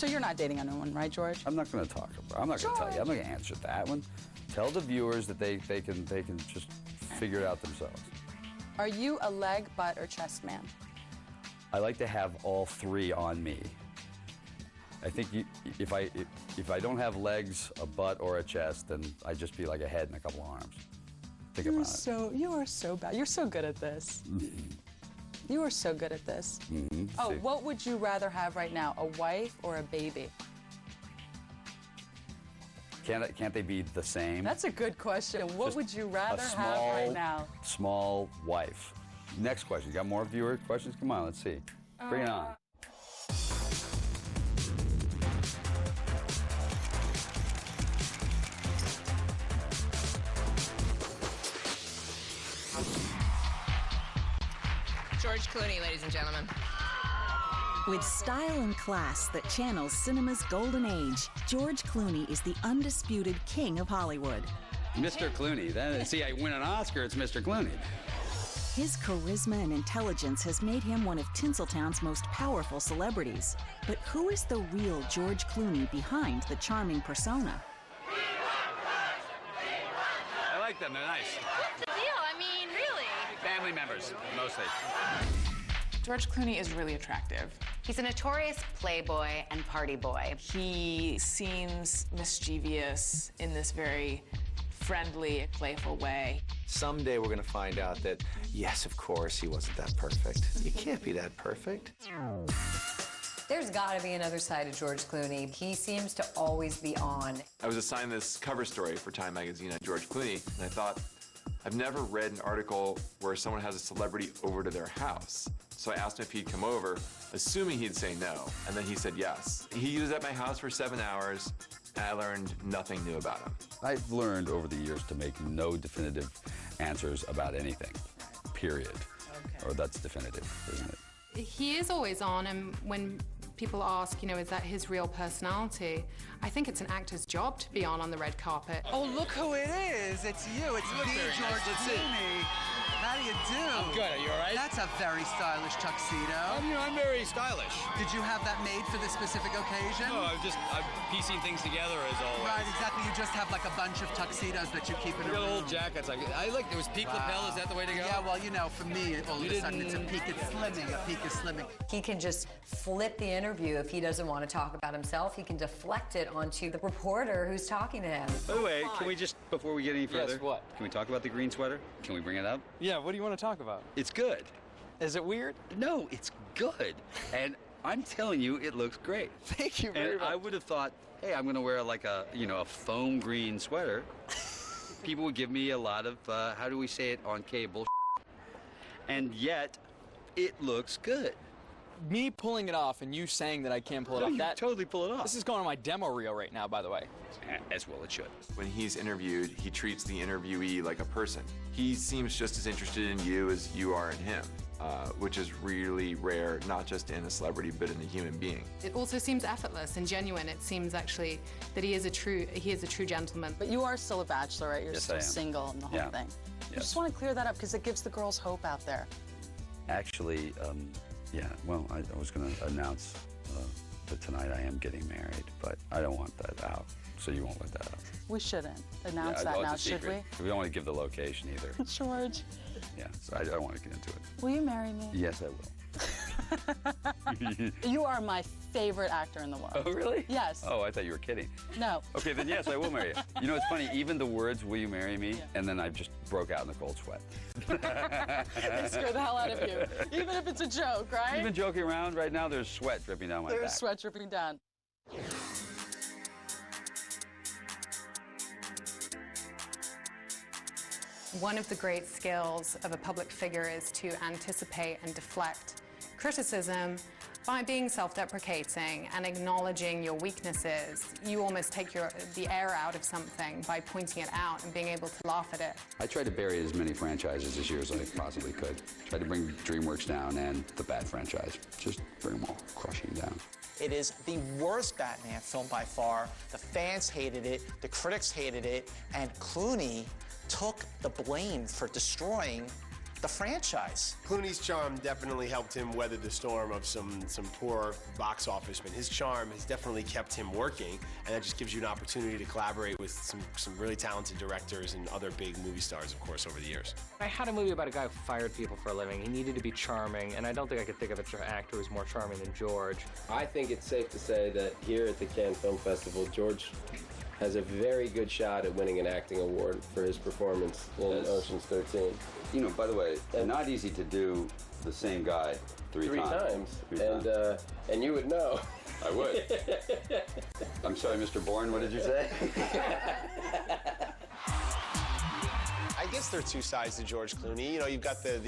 So you're not dating anyone, right, George? I'm not going to talk about. I'm not going to tell you. I'm not going to answer that one. Tell the viewers that they can just figure it out themselves. Are you a leg, butt, or chest man? I like to have all three on me. I think if I don't have legs, a butt, or a chest, then I'd just be like a head and a couple of arms. Think about it. You are so bad. You're so good at this. You are so good at this. Oh, what would you rather have right now, a wife or a baby? Can't they be the same? That's a good question. What would you rather have right now? Small wife. Next question. You got more viewer questions? Come on, let's see. Bring it on. George Clooney, ladies and gentlemen. With style and class that channels cinema's golden age, George Clooney is the undisputed king of Hollywood. Mr. Clooney. See, I win an Oscar, it's Mr. Clooney. His charisma and intelligence has made him one of Tinseltown's most powerful celebrities. But who is the real George Clooney behind the charming persona? I like them, they're nice. What's the deal? I mean, really? Family members, mostly. George Clooney is really attractive. He's a notorious playboy and party boy. He seems mischievous in this very friendly, playful way. Someday we're going to find out that, yes, of course, he wasn't that perfect. You can't be that perfect. There's got to be another side to George Clooney. He seems to always be on. I was assigned this cover story for Time magazine on George Clooney, and I thought, I've never read an article where someone has a celebrity over to their house. So I asked him if he'd come over, assuming he'd say no, and then he said yes. He was at my house for 7 hours, and I learned nothing new about him. I've learned over the years to make no definitive answers about anything, period. Okay. Or that's definitive, isn't it? He is always on, and when people ask, you know, is that his real personality? I think it's an actor's job to be on the red carpet. Oh, look who it is. It's you. It's the George Clooney. How do you do? I'm good. Are you all right? That's a very stylish tuxedo. I'm very stylish. Did you have that made for this specific occasion? No, I'm piecing things together as always. Right, exactly. You just have like a bunch of tuxedos that you keep in a room. Old jackets. I like. It was peak lapel. Is that the way to go? Yeah. Well, you know, for me, all of a sudden it's a peak of slimming. A peak of slimming. He can just flip the interview if he doesn't want to talk about himself. He can deflect it onto the reporter who's talking to him. By the way, can we just, before we get any further, yes, what? Can we talk about the green sweater? Can we bring it up? Yeah. What do you want to talk about? It's good. Is it weird? No, it's good. And I'm telling you, it looks great. Thank you very much. I would have thought, hey, I'm going to wear like a foam green sweater. People would give me a lot of, how do we say it on cable? And yet, it looks good. Me pulling it off and you saying that I can't pull it off. You totally pull it off. This is going on my demo reel right now, by the way. As well it should. When he's interviewed, he treats the interviewee like a person. He seems just as interested in you as you are in him, which is really rare, not just in a celebrity, but in a human being. It also seems effortless and genuine. It seems actually that he is a true gentleman. But you are still a bachelor, right? You're Yes, still I am. single and the whole thing. Yes. I just want to clear that up because it gives the girls hope out there. Actually, yeah, well, I was going to announce that tonight I am getting married, but I don't want that out, so you won't let that out. We shouldn't announce that now, should we? We don't want to give the location either. George. Yeah, so I don't want to get into it. Will you marry me? Yes, I will. You are my favorite actor in the world. Oh, really? Yes. Oh, I thought you were kidding. No. Okay, then yes, I will marry you. You know, it's funny, even the words, will you marry me? Yeah. And then I just broke out in a cold sweat. They scare the hell out of you. Even if it's a joke, right? Even joking around right now, there's sweat dripping down my back. There's sweat dripping down. One of the great skills of a public figure is to anticipate and deflect criticism by being self-deprecating and acknowledging your weaknesses. You almost take the air out of something by pointing it out and being able to laugh at it. I tried to bury as many franchises this year as I possibly could. Tried to bring DreamWorks down and the Bat franchise. Just bring them all, crushing them down. It is the worst Batman film by far. The fans hated it, the critics hated it, and Clooney took the blame for destroying the franchise. Clooney's charm definitely helped him weather the storm of some poor box office, but his charm has definitely kept him working, and that just gives you an opportunity to collaborate with some really talented directors and other big movie stars, of course, over the years. I had a movie about a guy who fired people for a living. He needed to be charming, and I don't think I could think of an actor who's more charming than George. I think it's safe to say that here at the Cannes Film Festival, George has a very good shot at winning an acting award for his performance in Ocean's 13. You know, by the way, not easy to do the same guy three times. And you would know. I would. I'm sorry, Mr. Bourne, what did you say? I guess there are two sides to George Clooney. You know, you've got the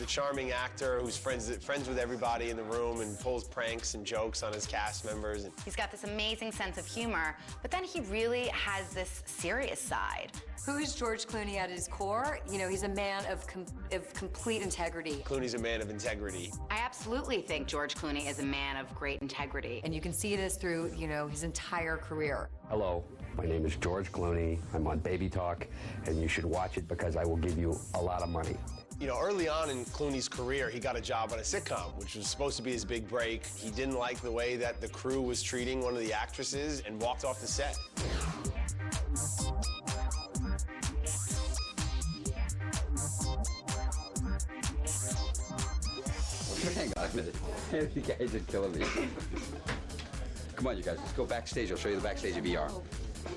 charming actor who's friends with everybody in the room and pulls pranks and jokes on his cast members. He's got this amazing sense of humor, but then he really has this serious side. Who is George Clooney at his core? You know, he's a man of complete integrity. Clooney's a man of integrity. I absolutely think George Clooney is a man of great integrity. And you can see this through, you know, his entire career. Hello, my name is George Clooney. I'm on Baby Talk, and you should watch it because I will give you a lot of money. You know, early on in Clooney's career, he got a job on a sitcom, which was supposed to be his big break. He didn't like the way that the crew was treating one of the actresses and walked off the set. Hang on a minute. You guys are killing me. Come on, you guys, let's go backstage. I'll show you the backstage of ER.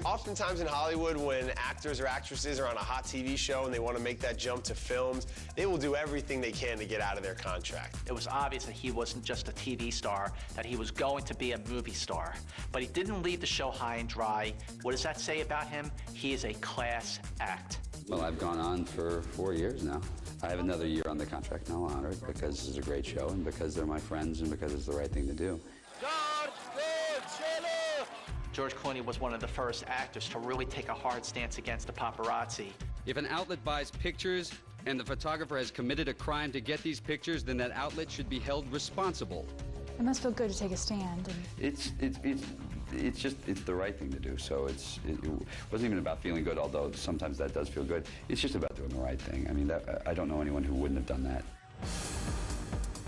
Oftentimes in Hollywood, when actors or actresses are on a hot TV show and they want to make that jump to films, they will do everything they can to get out of their contract. It was obvious that he wasn't just a TV star, that he was going to be a movie star. But he didn't leave the show high and dry. What does that say about him? He is a class act. Well, I've gone on for 4 years now. I have another year on the contract, and I'll honor it because this is a great show and because they're my friends and because it's the right thing to do. George Clooney was one of the first actors to really take a hard stance against the paparazzi. If an outlet buys pictures and the photographer has committed a crime to get these pictures, then that outlet should be held responsible. It must feel good to take a stand. It's the right thing to do. So it wasn't even about feeling good, although sometimes that does feel good. It's just about doing the right thing. I mean, I don't know anyone who wouldn't have done that.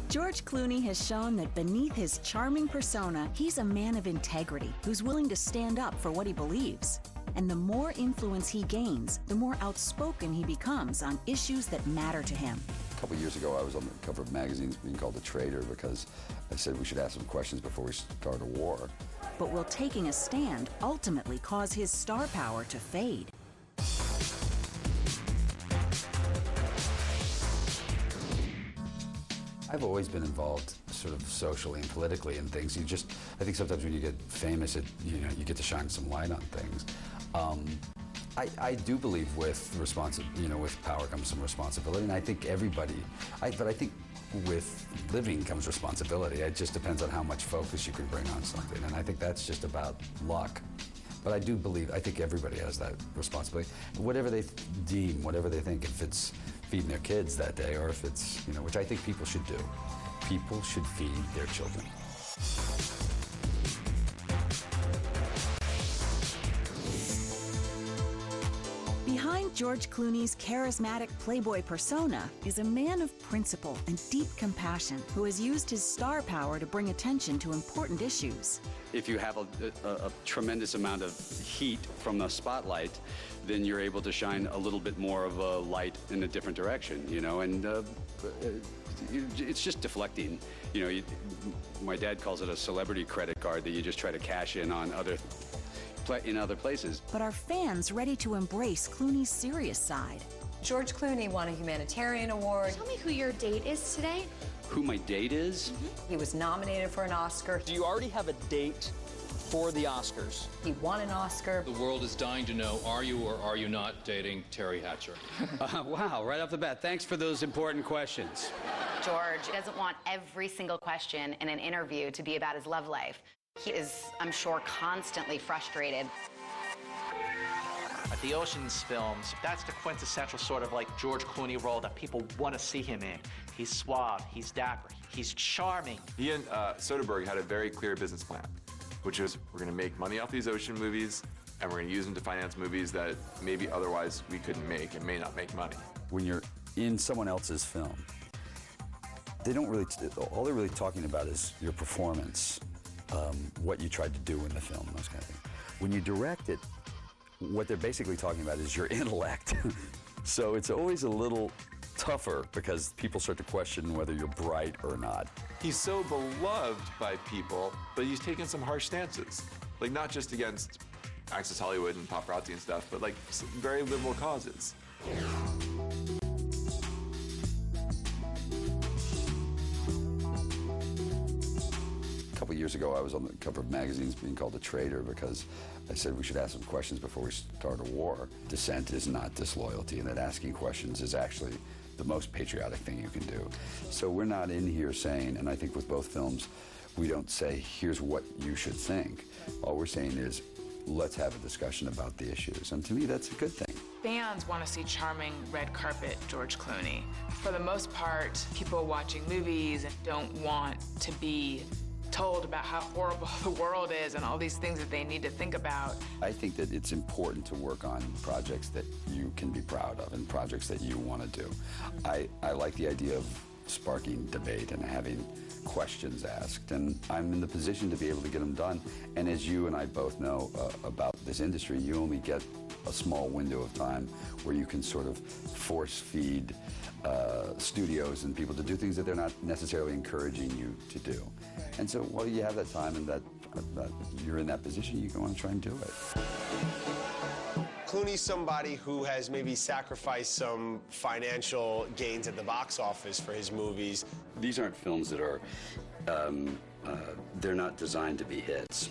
George Clooney has shown that beneath his charming persona, he's a man of integrity who's willing to stand up for what he believes. And the more influence he gains, the more outspoken he becomes on issues that matter to him. A couple years ago, I was on the cover of magazines being called a traitor because I said we should ask some questions before we start a war. But will taking a stand ultimately cause his star power to fade? I've always been involved sort of socially and politically in things. I think sometimes when you get famous, you get to shine some light on things. I do believe with with power comes some responsibility, and I think but I think with living comes responsibility. It just depends on how much focus you can bring on something, and I think that's just about luck. But I think everybody has that responsibility. Whatever they deem, whatever they think, if it's feeding their kids that day, or if it's, which I think people should do. People should feed their children. Behind George Clooney's charismatic playboy persona is a man of principle and deep compassion who has used his star power to bring attention to important issues. If you have a tremendous amount of heat from the spotlight, then you're able to shine a little bit more of a light in a different direction, and it's just deflecting. My dad calls it a celebrity credit card that you just try to cash in on other places. But are fans ready to embrace Clooney's serious side? George Clooney won a humanitarian award. Tell me who your date is today. Who my date is? He was nominated for an Oscar. Do you already have a date for the Oscars? He won an Oscar. The world is dying to know, are you or are you not dating Terry Hatcher? Wow, right off the bat, thanks for those important questions. George doesn't want every single question in an interview to be about his love life. He is, I'm sure, constantly frustrated. At the Ocean's films, that's the quintessential sort of like George Clooney role that people want to see him in. He's suave, he's dapper, he's charming. He and Soderbergh had a very clear business plan, which is we're going to make money off these ocean movies, and we're going to use them to finance movies that maybe otherwise we couldn't make and may not make money. When you're in someone else's film, they don't really, all they're really talking about is your performance, what you tried to do in the film, those kind of things. When you direct it, what they're basically talking about is your intellect. So it's always a little tougher because people start to question whether you're bright or not. He's so beloved by people, but he's taken some harsh stances. Like, not just against Access Hollywood and paparazzi and stuff, but like some very liberal causes. A couple years ago, I was on the cover of magazines being called a traitor because I said we should ask some questions before we start a war. Dissent is not disloyalty, and that asking questions is actually the most patriotic thing you can do. So we're not in here saying, and I think with both films, we don't say, here's what you should think. All we're saying is, let's have a discussion about the issues. And to me, that's a good thing. Fans want to see charming red carpet George Clooney. For the most part, people watching movies don't want to be told about how horrible the world is and all these things that they need to think about. I think that it's important to work on projects that you can be proud of and projects that you want to do. I like the idea of sparking debate and having questions asked, and I'm in the position to be able to get them done. And as you and I both know about this industry, you only get a small window of time where you can sort of force feed studios and people to do things that they're not necessarily encouraging you to do. And so while you have that time and that you're in that position, you go and try and do it. Clooney's somebody who has maybe sacrificed some financial gains at the box office for his movies. These aren't films that are, they're not designed to be hits.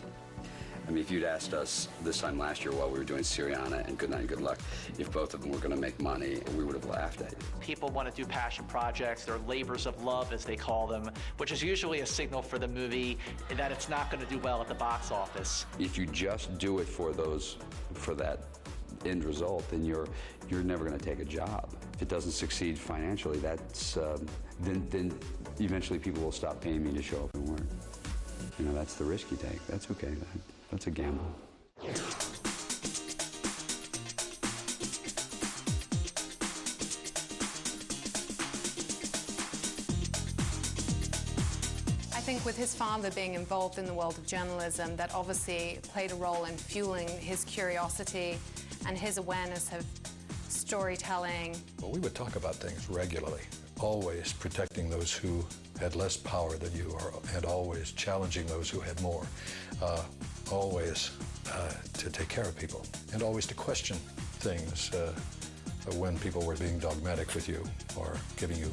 I mean, if you'd asked us this time last year while we were doing Syriana and Good Night and Good Luck, if both of them were going to make money, we would have laughed at you. People want to do passion projects, they're labors of love, as they call them, which is usually a signal for the movie that it's not going to do well at the box office. If you just do it for that end result, then you're never going to take a job. If it doesn't succeed financially, that's then eventually people will stop paying me to show up and work. You know, that's the risk you take. That's okay. That's a gamble. I think with his father being involved in the world of journalism, that obviously played a role in fueling his curiosity and his awareness of storytelling. Well, we would talk about things regularly, always protecting those who had less power than you, and always challenging those who had more. Always to take care of people, and always to question things when people were being dogmatic with you or giving you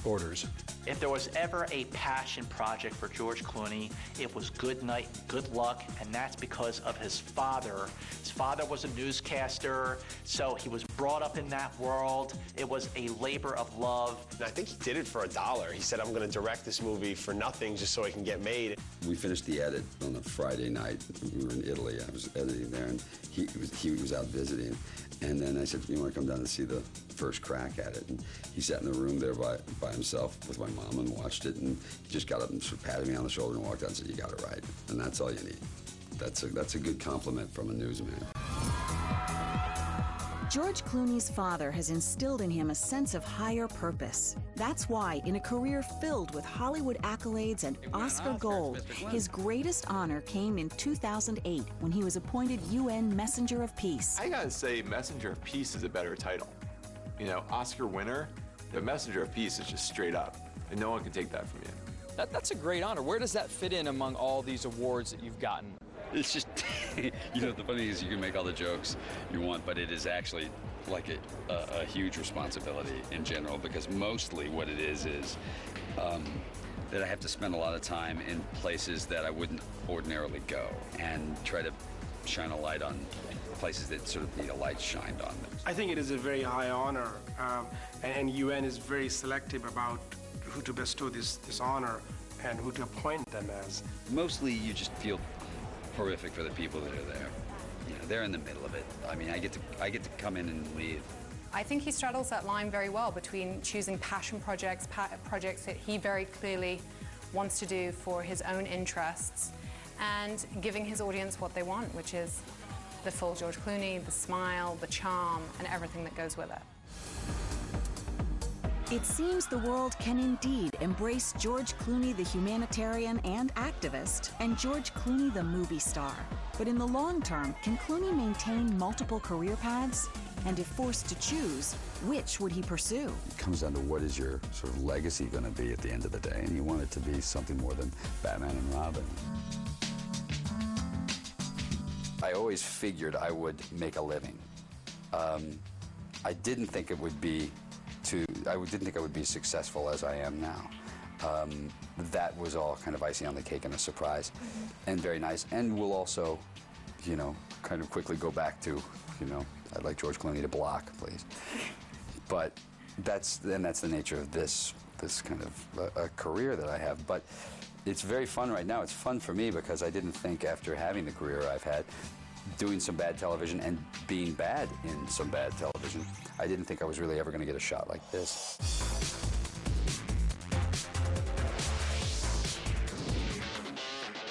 orders. If there was ever a passion project for George Clooney, it was Good Night, Good Luck, and that's because of his father. His father was a newscaster, so he was brought up in that world. It was a labor of love. I think he did it for $1. He said, I'm going to direct this movie for nothing just so it can get made. We finished the edit on a Friday night. We were in Italy. I was editing there, and he was out visiting. And then I said, you want to come down and see the first crack at it? And he sat in the room there by himself with my mom and watched it, and he just got up and sort of patted me on the shoulder and walked out and said, you got it right. And that's all you need. That's a good compliment from a newsman. George Clooney's father has instilled in him a sense of higher purpose. That's why, in a career filled with Hollywood accolades and Oscar gold, his greatest honor came in 2008 when he was appointed UN Messenger of Peace. I gotta say, Messenger of Peace is a better title. You know, Oscar winner, the Messenger of Peace is just straight up, and no one can take that from you. That's a great honor. Where does that fit in among all these awards that you've gotten? It's just, you know, the funny thing is you can make all the jokes you want, but it is actually like a huge responsibility in general, because mostly what it is that I have to spend a lot of time in places that I wouldn't ordinarily go and try to shine a light on places that sort of need a light shined on them. I think it is a very high honor, and UN is very selective about who to bestow this honor and who to appoint them as. Mostly you just feel horrific for the people that are there. You know, they're in the middle of it. I mean, I get to come in and leave. I think he straddles that line very well between choosing passion projects, projects that he very clearly wants to do for his own interests, and giving his audience what they want, which is the full George Clooney, the smile, the charm, and everything that goes with it. It seems the world can indeed embrace George Clooney, the humanitarian and activist, and George Clooney, the movie star. But in the long term, can Clooney maintain multiple career paths? And if forced to choose, which would he pursue? It comes down to what is your sort of legacy going to be at the end of the day, and you want it to be something more than Batman and Robin. I always figured I would make a living. I didn't think it would be didn't think I would be successful as I am now. That was all kind of icing on the cake and a surprise, and very nice. And we'll also, you know, kind of quickly go back to, you know, I'd like George Clooney to block, please. But that's the nature of this kind of a career that I have. But it's very fun right now. It's fun for me because I didn't think after having the career I've had, doing some bad television and being bad in some bad television, I didn't think I was really ever going to get a shot like this.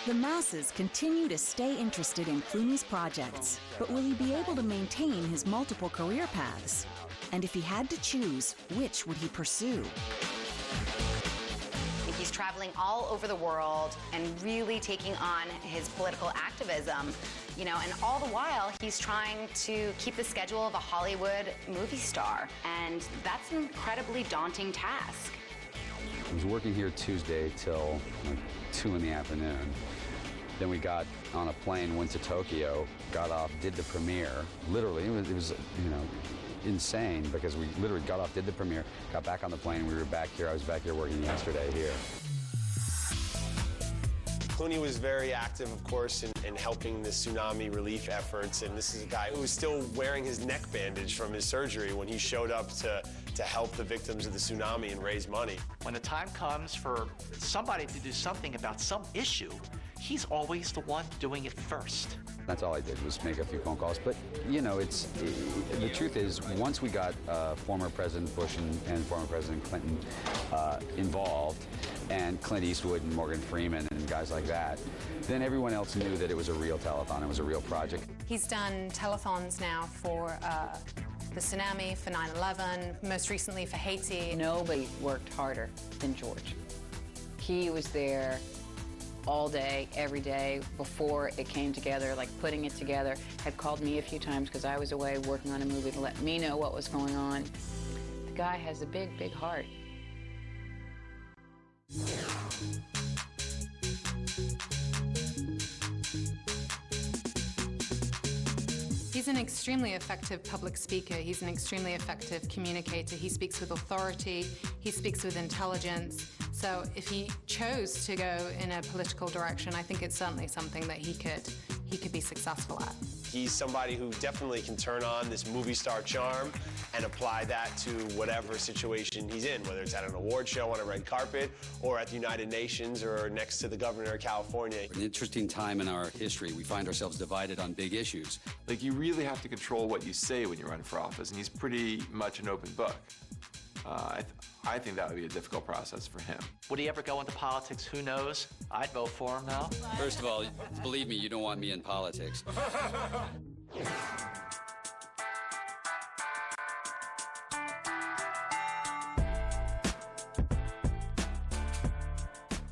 The masses continue to stay interested in Clooney's projects, but will he be able to maintain his multiple career paths? And if he had to choose, which would he pursue? He's traveling all over the world and really taking on his political activism, you know, and all the while he's trying to keep the schedule of a Hollywood movie star, and that's an incredibly daunting task. I was working here Tuesday till like 2 in the afternoon. Then we got on a plane, went to Tokyo, got off, did the premiere. Literally, it was you know, insane because we literally got off, did the premiere, got back on the plane, and we were back here. I was back here working yesterday here. Clooney was very active, of course, in helping the tsunami relief efforts, and this is a guy who was still wearing his neck bandage from his surgery when he showed up to help the victims of the tsunami and raise money. When the time comes for somebody to do something about some issue, he's always the one doing it first. That's all I did was make a few phone calls. But, you know, the truth is, once we got former President Bush and former President Clinton involved, and Clint Eastwood and Morgan Freeman and guys like that, then everyone else knew that it was a real telethon, it was a real project. He's done telethons now for the tsunami, for 9/11, most recently for Haiti. Nobody worked harder than George. He was there all day, every day, before it came together, like putting it together. Had called me a few times because I was away working on a movie to let me know what was going on. The guy has a big, big heart. He's an extremely effective public speaker. He's an extremely effective communicator. He speaks with authority. He speaks with intelligence. So if he chose to go in a political direction, I think it's certainly something that he could be successful at. He's somebody who definitely can turn on this movie star charm and apply that to whatever situation he's in, whether it's at an award show on a red carpet or at the United Nations or next to the governor of California. An interesting time in our history. We find ourselves divided on big issues. Like, you really have to control what you say when you run for office, and he's pretty much an open book. I think that would be a difficult process for him. Would he ever go into politics? Who knows? I'd vote for him now. First of all, believe me, you don't want me in politics.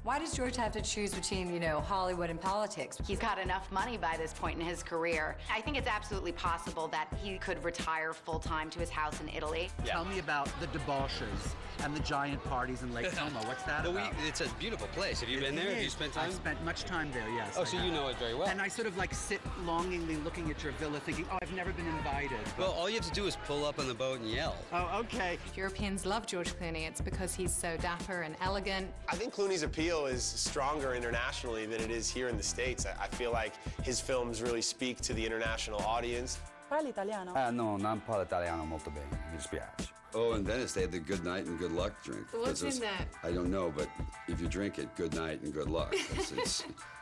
Why does George have to choose between, you know, Hollywood and politics? He's got enough money by this point in his career. I think it's absolutely possible that he could retire full-time to his house in Italy. Tell me about the debauches and the giant parties in Lake Como. What's that about? It's a beautiful place. Have you been there? Have you spent time? I've spent much time there, yes. Oh, so you know it very well. And I sort of like sit longingly looking at your villa thinking, oh, I've never been invited. Well, all you have to do is pull up on the boat and yell. Oh, okay. Europeans love George Clooney. It's because he's so dapper and elegant. I think Clooney's appeal is stronger internationally than it is here in the States. I feel like his films really speak to the international audience. Parli italiano? No, non parlo italiano molto bene, mi dispiace. Oh, in Venice, they have the good night and good luck drink. What's in that? I don't know, but if you drink it, good night and good luck.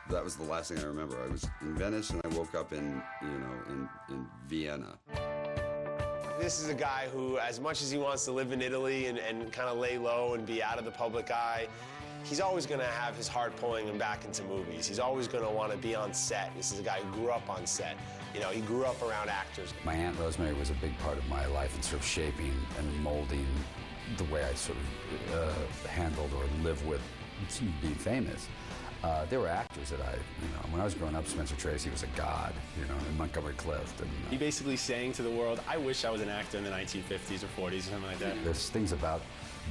That was the last thing I remember. I was in Venice, and I woke up in Vienna. This is a guy who, as much as he wants to live in Italy and kind of lay low and be out of the public eye, he's always going to have his heart pulling him back into movies. He's always going to want to be on set. This is a guy who grew up on set. You know, he grew up around actors. My Aunt Rosemary was a big part of my life in sort of shaping and molding the way I sort of handled or lived with being famous. There were actors that when I was growing up, Spencer Tracy was a god, in Montgomery Clift. And, He basically saying to the world, I wish I was an actor in the 1950s or 40s or something like that. There's things about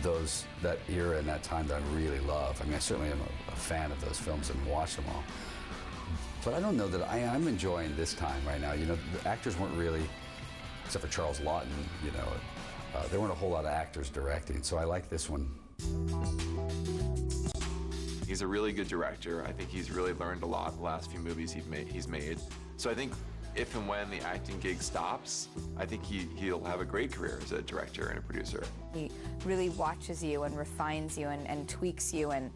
that era and that time that I really love. I mean, I certainly am a fan of those films and watch them all. But I don't know that I'm enjoying this time right now. The actors weren't really, except for Charles Lawton, there weren't a whole lot of actors directing, so I like this one. He's a really good director. I think he's really learned a lot the last few movies he's made. So I think if and when the acting gig stops, I think he'll have a great career as a director and a producer. He really watches you and refines you and tweaks you, and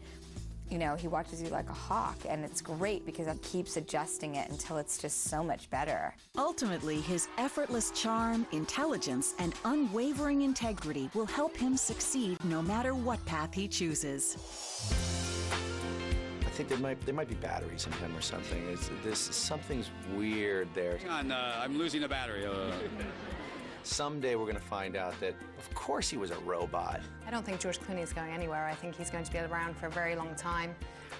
he watches you like a hawk, and it's great because it keeps adjusting it until it's just so much better. Ultimately, his effortless charm, intelligence, and unwavering integrity will help him succeed no matter what path he chooses. I think there might be batteries in him or something. Something's weird there. Hang on, I'm losing a battery. Someday we're going to find out that, of course, he was a robot. I don't think George Clooney is going anywhere. I think he's going to be around for a very long time.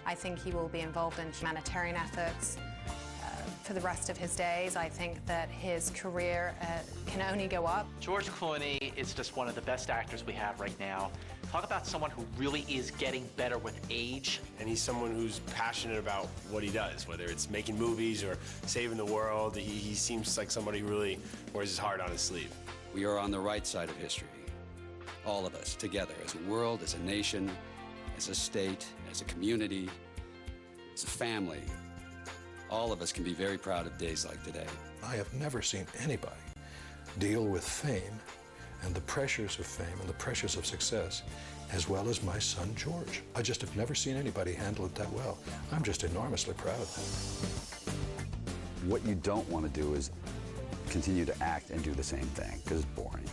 I think he will be involved in humanitarian efforts for the rest of his days. I think that his career can only go up. George Clooney is just one of the best actors we have right now. Talk about someone who really is getting better with age. And he's someone who's passionate about what he does, whether it's making movies or saving the world. He seems like somebody who really wears his heart on his sleeve. We are on the right side of history. All of us, together, as a world, as a nation, as a state, as a community, as a family. All of us can be very proud of days like today. I have never seen anybody deal with fame and the pressures of fame and the pressures of success as well as my son George. I just have never seen anybody handle it that well. I'm just enormously proud. What you don't want to do is continue to act and do the same thing, because it's boring.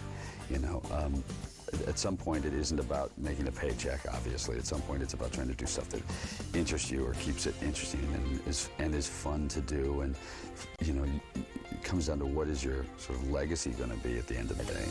At some point, it isn't about making a paycheck, obviously. At some point, it's about trying to do stuff that interests you or keeps it interesting and is fun to do. And, it comes down to what is your sort of legacy going to be at the end of the day.